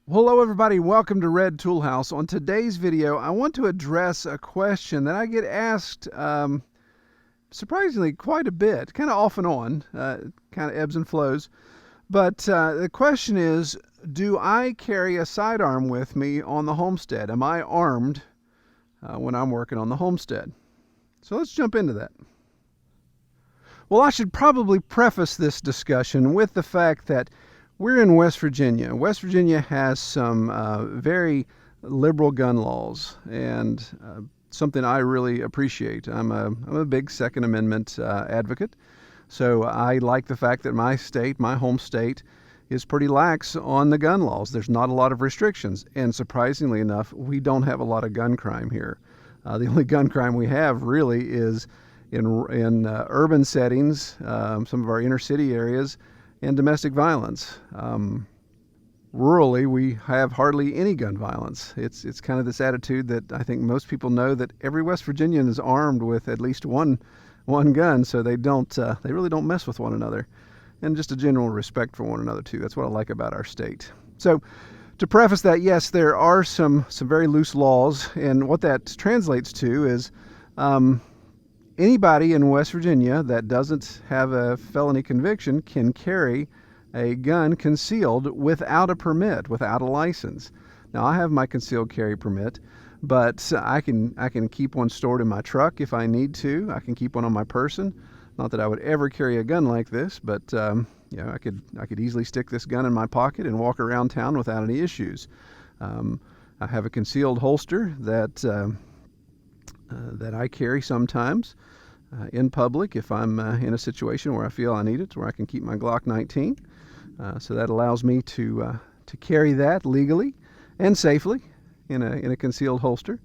Hello everybody, welcome to Red Tool House. On today's video, I want to address a question that I get asked surprisingly quite a bit, kind of off and on, kind of ebbs and flows. But the question is, do I carry a sidearm with me on the homestead? Am I armed when I'm working on the homestead? So let's jump into that. Well, I should probably preface this discussion with the fact that we're in West Virginia. West Virginia has some very liberal gun laws, and something I really appreciate. I'm a big Second Amendment advocate, so I like the fact that my state, my home state, is pretty lax on the gun laws. There's not a lot of restrictions, and surprisingly enough, we don't have a lot of gun crime here. The only gun crime we have really is in urban settings, some of our inner city areas, and domestic violence. Rurally, we have hardly any gun violence. It's kind of this attitude that I think most people know that every West Virginian is armed with at least one gun, so they really don't mess with one another, and just a general respect for one another too. That's what I like about our state. So, to preface that, yes, there are some very loose laws, and what that translates to is anybody in West Virginia that doesn't have a felony conviction can carry a gun concealed without a permit, without a license. Now, I have my concealed carry permit, but I can keep one stored in my truck if I need to. I can keep one on my person. Not that I would ever carry a gun like this, but I could easily stick this gun in my pocket and walk around town without any issues. I have a concealed holster that I carry sometimes in public if I'm in a situation where I feel I need it, where I can keep my Glock 19. So that allows me to carry that legally and safely in a concealed holster.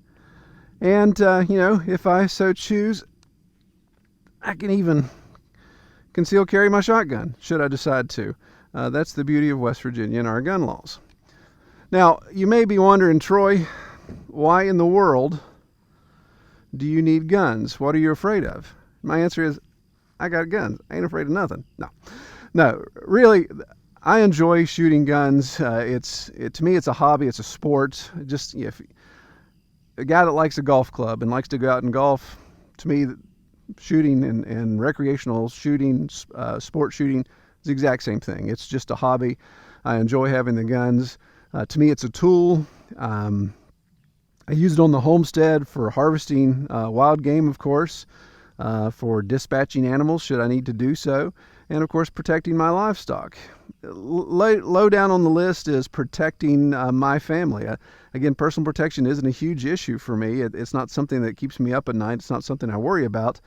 And if I so choose, I can even conceal carry my shotgun should I decide to. That's the beauty of West Virginia and our gun laws. Now, you may be wondering, Troy, why in the world do you need guns? What are you afraid of? My answer is, I got guns. I ain't afraid of nothing. No, really, I enjoy shooting guns. To me, it's a hobby. It's a sport. Just if a guy that likes a golf club and likes to go out and golf, to me, shooting and recreational shooting, sport shooting, is the exact same thing. It's just a hobby. I enjoy having the guns. To me, it's a tool. I use it on the homestead for harvesting wild game, of course, for dispatching animals should I need to do so, and of course protecting my livestock. Low down on the list is protecting my family. Again, personal protection isn't a huge issue for me. It's not something that keeps me up at night. It's not something I worry about.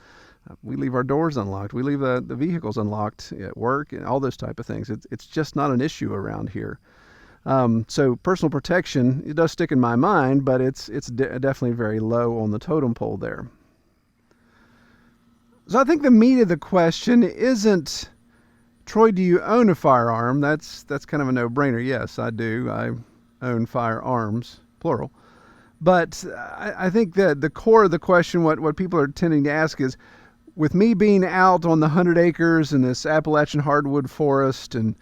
We leave our doors unlocked. We leave the vehicles unlocked at work and all those type of things. It's just not an issue around here. So personal protection, it does stick in my mind, but it's definitely very low on the totem pole there. So I think the meat of the question isn't, Troy, do you own a firearm? That's kind of a no-brainer. Yes, I do. I own firearms, plural. But I think that the core of the question, what people are tending to ask is, with me being out on the 100 acres in this Appalachian hardwood forest and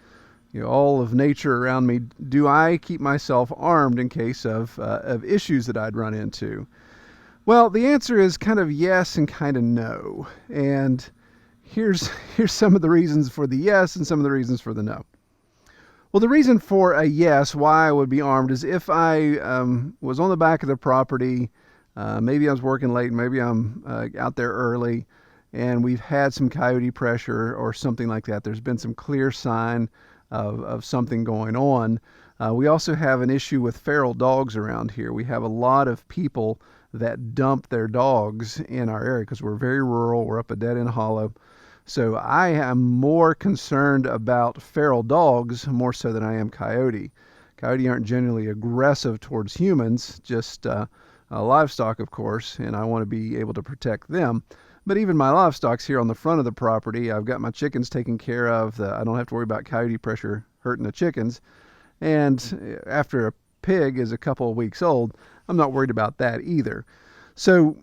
all of nature around me, do I keep myself armed in case of issues that I'd run into? Well, the answer is kind of yes and kind of no. And here's some of the reasons for the yes and some of the reasons for the no. Well, the reason for a yes, why I would be armed, is if I was on the back of the property, maybe I was working late, maybe I'm out there early, and we've had some coyote pressure or something like that. There's been some clear sign of something going on. We also have an issue with feral dogs around here. We have a lot of people that dump their dogs in our area because we're very rural. We're up a dead-end hollow. So I am more concerned about feral dogs more so than I am coyote. Coyote aren't generally aggressive towards humans, just livestock, of course, and I want to be able to protect them. But even my livestock's here on the front of the property. I've got my chickens taken care of. I don't have to worry about coyote pressure hurting the chickens. And after a pig is a couple of weeks old, I'm not worried about that either. So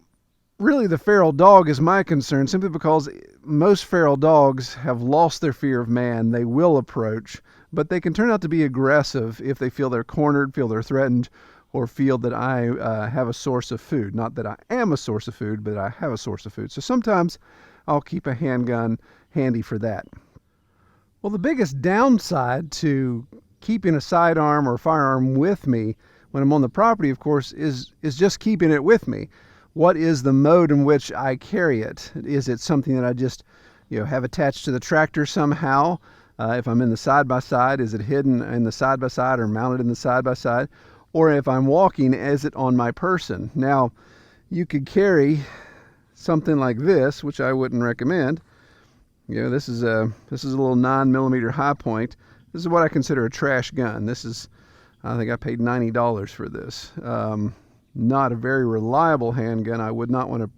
Really, the feral dog is my concern, simply because most feral dogs have lost their fear of man. They will approach, but they can turn out to be aggressive if they feel they're cornered, feel they're threatened, or feel that I have a source of food. Not that I am a source of food, but I have a source of food. So sometimes I'll keep a handgun handy for that. Well, the biggest downside to keeping a sidearm or firearm with me when I'm on the property, of course, is just keeping it with me. What is the mode in which I carry it? Is it something that I just have attached to the tractor somehow? If I'm in the side-by-side, is it hidden in the side-by-side or mounted in the side-by-side? Or if I'm walking, is it on my person? Now, you could carry something like this, which I wouldn't recommend. This is a little 9mm high point. This is what I consider a trash gun. I think I paid $90 for this. Not a very reliable handgun. I would not want to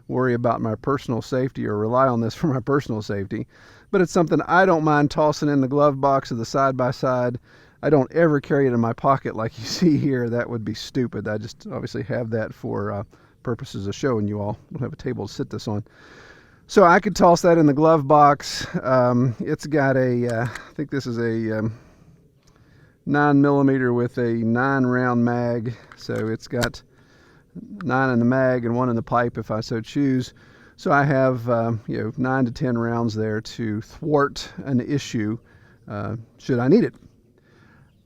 worry about my personal safety or rely on this for my personal safety. But it's something I don't mind tossing in the glove box of the side-by-side. I don't ever carry it in my pocket like you see here. That would be stupid. I just obviously have that for purposes of showing you all. I don't have a table to sit this on. So I could toss that in the glove box. It's got I think this is a 9mm with a 9-round mag. So it's got 9 in the mag and 1 in the pipe if I so choose. So I have 9 to 10 rounds there to thwart an issue should I need it.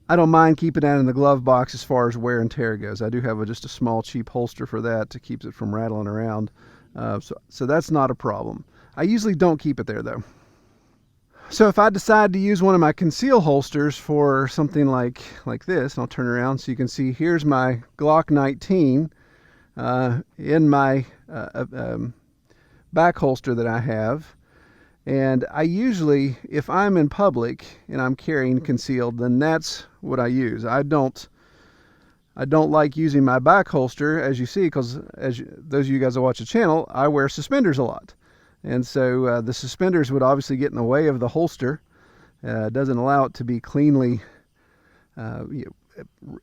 I don't mind keeping that in the glove box as far as wear and tear goes. I do have just a small cheap holster for that to keep it from rattling around. So that's not a problem. I usually don't keep it there though. So if I decide to use one of my conceal holsters for something like this, and I'll turn around so you can see, here's my Glock 19 in my back holster that I have. And I usually, if I'm in public and I'm carrying concealed, then that's what I use. I don't like using my back holster, as you see, because those of you guys that watch the channel, I wear suspenders a lot. And so the suspenders would obviously get in the way of the holster. It doesn't allow it to be cleanly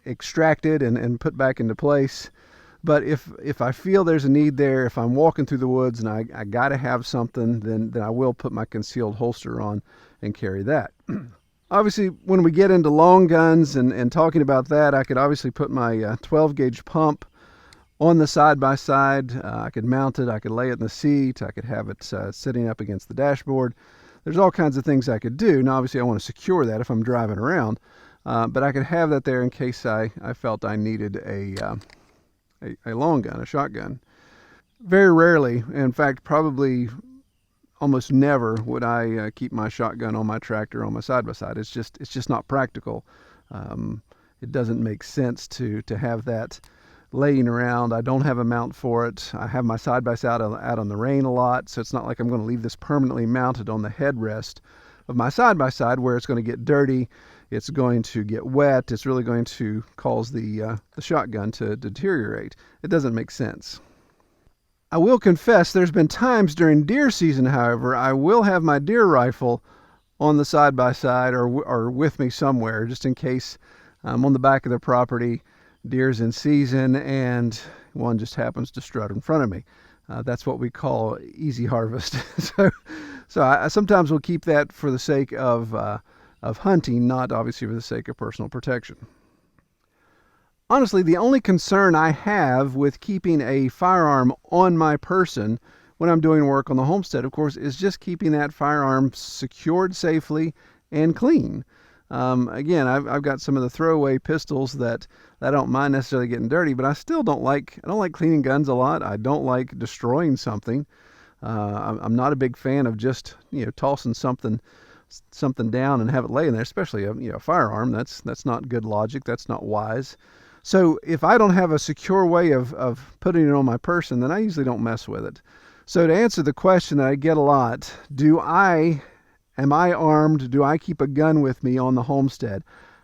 extracted and put back into place. But if I feel there's a need there, if I'm walking through the woods and I got to have something, then I will put my concealed holster on and carry that. Obviously, when we get into long guns and talking about that, I could obviously put my 12 gauge pump on the side-by-side. I could mount it, I could lay it in the seat, I could have it sitting up against the dashboard. There's all kinds of things I could do. Now, obviously, I want to secure that if I'm driving around, but I could have that there in case I felt I needed a long gun, a shotgun. Very rarely, in fact, probably almost never would I keep my shotgun on my tractor on my side-by-side. It's just not practical. It doesn't make sense to have that laying around. I don't have a mount for it. I have my side-by-side out on the rain a lot, so it's not like I'm going to leave this permanently mounted on the headrest of my side-by-side where it's going to get dirty. It's going to get wet. It's really going to cause the shotgun to deteriorate. It doesn't make sense. I will confess there's been times during deer season, however, I will have my deer rifle on the side-by-side or with me somewhere, just in case I'm on the back of the property, deer's in season, and one just happens to strut in front of me. That's what we call easy harvest. so I sometimes will keep that for the sake of hunting, not obviously for the sake of personal protection. Honestly, the only concern I have with keeping a firearm on my person when I'm doing work on the homestead, of course, is just keeping that firearm secured safely and clean. Again, I've got some of the throwaway pistols that I don't mind necessarily getting dirty, but I don't like cleaning guns a lot. I don't like destroying something. I'm not a big fan of just tossing something down and have it laying there, especially a firearm. That's not good logic. That's not wise. So if I don't have a secure way of putting it on my person, then I usually don't mess with it. So to answer the question that I get a lot, am I armed? Do I keep a gun with me on the homestead?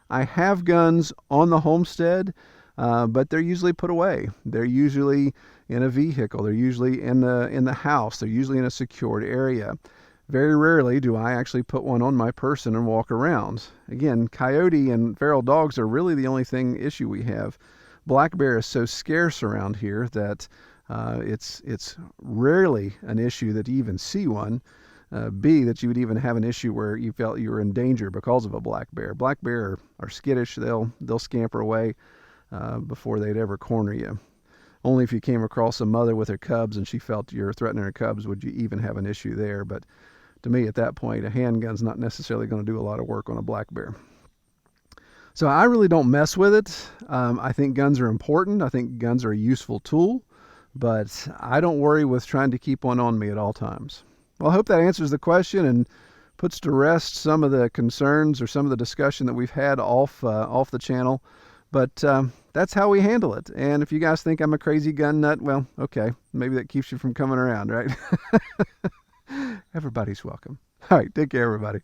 I have guns on the homestead, but they're usually put away. They're usually in a vehicle. They're usually in the house. They're usually in a secured area. Very rarely do I actually put one on my person and walk around. Again, coyote and feral dogs are really the only issue we have. Black bear is so scarce around here that It's rarely an issue that you even see one. B, that you would even have an issue where you felt you were in danger because of a black bear. Black bear are skittish. They'll scamper away before they'd ever corner you. Only if you came across a mother with her cubs and she felt you're threatening her cubs would you even have an issue there. But to me, at that point, a handgun's not necessarily going to do a lot of work on a black bear. So I really don't mess with it. I think guns are important. I think guns are a useful tool, but I don't worry with trying to keep one on me at all times. Well, I hope that answers the question and puts to rest some of the concerns or some of the discussion that we've had off the channel. But that's how we handle it. And if you guys think I'm a crazy gun nut, well, okay, maybe that keeps you from coming around, right? Everybody's welcome. All right, take care, everybody.